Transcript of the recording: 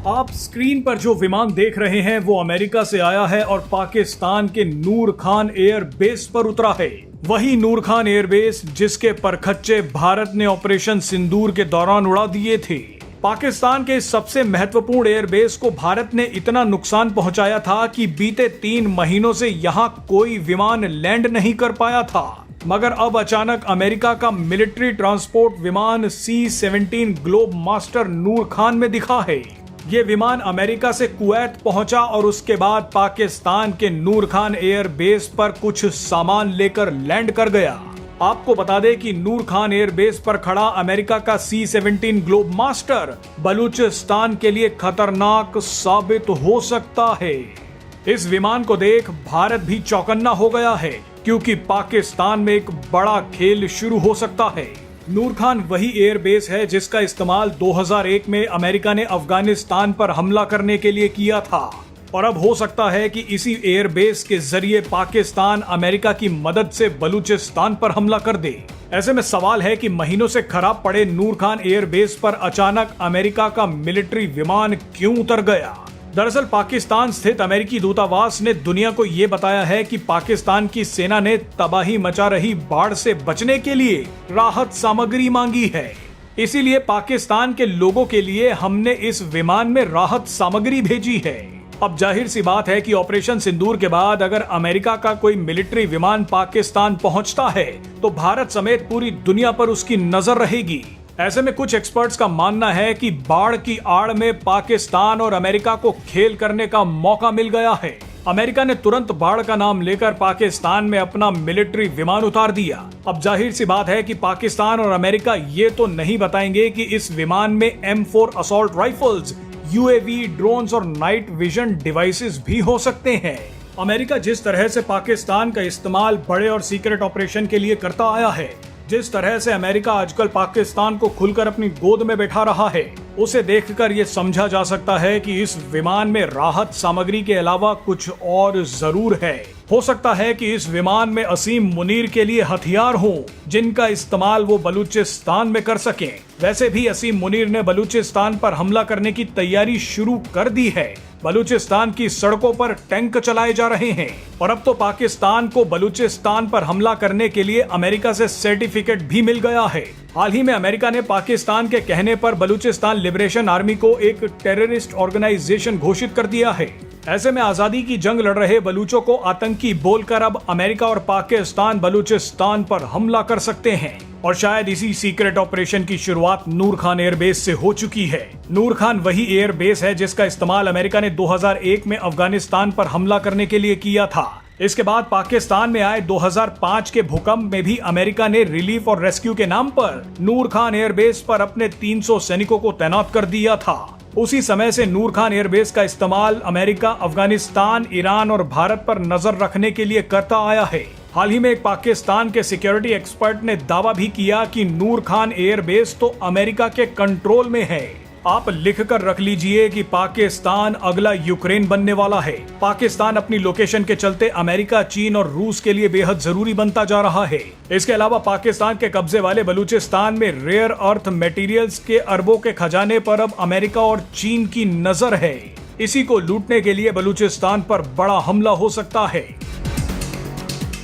आप स्क्रीन पर जो विमान देख रहे हैं वो अमेरिका से आया है और पाकिस्तान के नूर खान एयर बेस पर उतरा है। वही नूर खान एयरबेस जिसके परखच्चे भारत ने ऑपरेशन सिंदूर के दौरान उड़ा दिए थे। पाकिस्तान के सबसे महत्वपूर्ण एयरबेस को भारत ने इतना नुकसान पहुंचाया था कि बीते 3 महीनों से यहां कोई विमान लैंड नहीं कर पाया था। मगर अब अचानक अमेरिका का मिलिट्री ट्रांसपोर्ट विमान C-17 ग्लोब मास्टर नूर खान में दिखा है। ये विमान अमेरिका से कुवैत पहुंचा और उसके बाद पाकिस्तान के नूर खान एयर बेस पर कुछ सामान लेकर लैंड कर गया। आपको बता दें कि नूर खान एयर बेस पर खड़ा अमेरिका का C-17 ग्लोब मास्टर बलूचिस्तान के लिए खतरनाक साबित हो सकता है। इस विमान को देख भारत भी चौकन्ना हो गया है, क्योंकि पाकिस्तान में एक बड़ा खेल शुरू हो सकता है। नूर खान वही एयरबेस है जिसका इस्तेमाल 2001 में अमेरिका ने अफगानिस्तान पर हमला करने के लिए किया था और अब हो सकता है कि इसी एयरबेस के जरिए पाकिस्तान अमेरिका की मदद से बलूचिस्तान पर हमला कर दे। ऐसे में सवाल है कि महीनों से खराब पड़े नूर खान एयरबेस पर अचानक अमेरिका का मिलिट्री विमान क्यों उतर गया। दरअसल पाकिस्तान स्थित अमेरिकी दूतावास ने दुनिया को ये बताया है कि पाकिस्तान की सेना ने तबाही मचा रही बाढ़ से बचने के लिए राहत सामग्री मांगी है। इसीलिए पाकिस्तान के लोगों के लिए हमने इस विमान में राहत सामग्री भेजी है। अब जाहिर सी बात है कि ऑपरेशन सिंदूर के बाद अगर अमेरिका का कोई मिलिट्री विमान पाकिस्तान पहुंचता है तो भारत समेत पूरी दुनिया पर उसकी नजर रहेगी। ऐसे में कुछ एक्सपर्ट्स का मानना है कि बाढ़ की आड़ में पाकिस्तान और अमेरिका को खेल करने का मौका मिल गया है। अमेरिका ने तुरंत बाढ़ का नाम लेकर पाकिस्तान में अपना मिलिट्री विमान उतार दिया। अब जाहिर सी बात है कि पाकिस्तान और अमेरिका ये तो नहीं बताएंगे कि इस विमान में M4 assault rifles, UAV, drones और नाइट विजन डिवाइसेस भी हो सकते हैं। अमेरिका जिस तरह से पाकिस्तान का इस्तेमाल बड़े और सीक्रेट ऑपरेशन के लिए करता आया है, जिस तरह से अमेरिका आजकल पाकिस्तान को खुलकर अपनी गोद में बैठा रहा है, उसे देखकर ये समझा जा सकता है कि इस विमान में राहत सामग्री के अलावा कुछ और जरूर है। हो सकता है कि इस विमान में असीम मुनीर के लिए हथियार हों, जिनका इस्तेमाल वो बलूचिस्तान में कर सकें। वैसे भी असीम मुनीर ने बलूचिस्तान पर हमला करने की तैयारी शुरू कर दी है। बलूचिस्तान की सड़कों पर टैंक चलाए जा रहे हैं और अब तो पाकिस्तान को बलूचिस्तान पर हमला करने के लिए अमेरिका से सर्टिफिकेट भी मिल गया है। हाल ही में अमेरिका ने पाकिस्तान के कहने पर बलूचिस्तान लिबरेशन आर्मी को एक टेररिस्ट ऑर्गेनाइजेशन घोषित कर दिया है। ऐसे में आजादी की जंग लड़ रहे बलूचों को आतंकी बोलकर अब अमेरिका और पाकिस्तान बलूचिस्तान पर हमला कर सकते हैं और शायद इसी सीक्रेट ऑपरेशन की शुरुआत नूर खान एयरबेस से हो चुकी है। नूर खान वही एयरबेस है जिसका इस्तेमाल अमेरिका ने 2001 में अफगानिस्तान पर हमला करने के लिए किया था। इसके बाद पाकिस्तान में आए 2005 के भूकंप में भी अमेरिका ने रिलीफ और रेस्क्यू के नाम पर नूर खान एयरबेस पर अपने 300 सैनिकों को तैनात कर दिया था। उसी समय से नूर खान एयरबेस का इस्तेमाल अमेरिका अफगानिस्तान, ईरान और भारत पर नजर रखने के लिए करता आया है। हाल ही में एक पाकिस्तान के सिक्योरिटी एक्सपर्ट ने दावा भी किया कि नूर खान एयरबेस तो अमेरिका के कंट्रोल में है। आप लिख कर रख लीजिए कि पाकिस्तान अगला यूक्रेन बनने वाला है। पाकिस्तान अपनी लोकेशन के चलते अमेरिका, चीन और रूस के लिए बेहद जरूरी बनता जा रहा है। इसके अलावा पाकिस्तान के कब्जे वाले बलूचिस्तान में रेयर अर्थ मटेरियल्स के अरबों के खजाने पर अब अमेरिका और चीन की नजर है। इसी को लूटने के लिए बलूचिस्तान पर बड़ा हमला हो सकता है।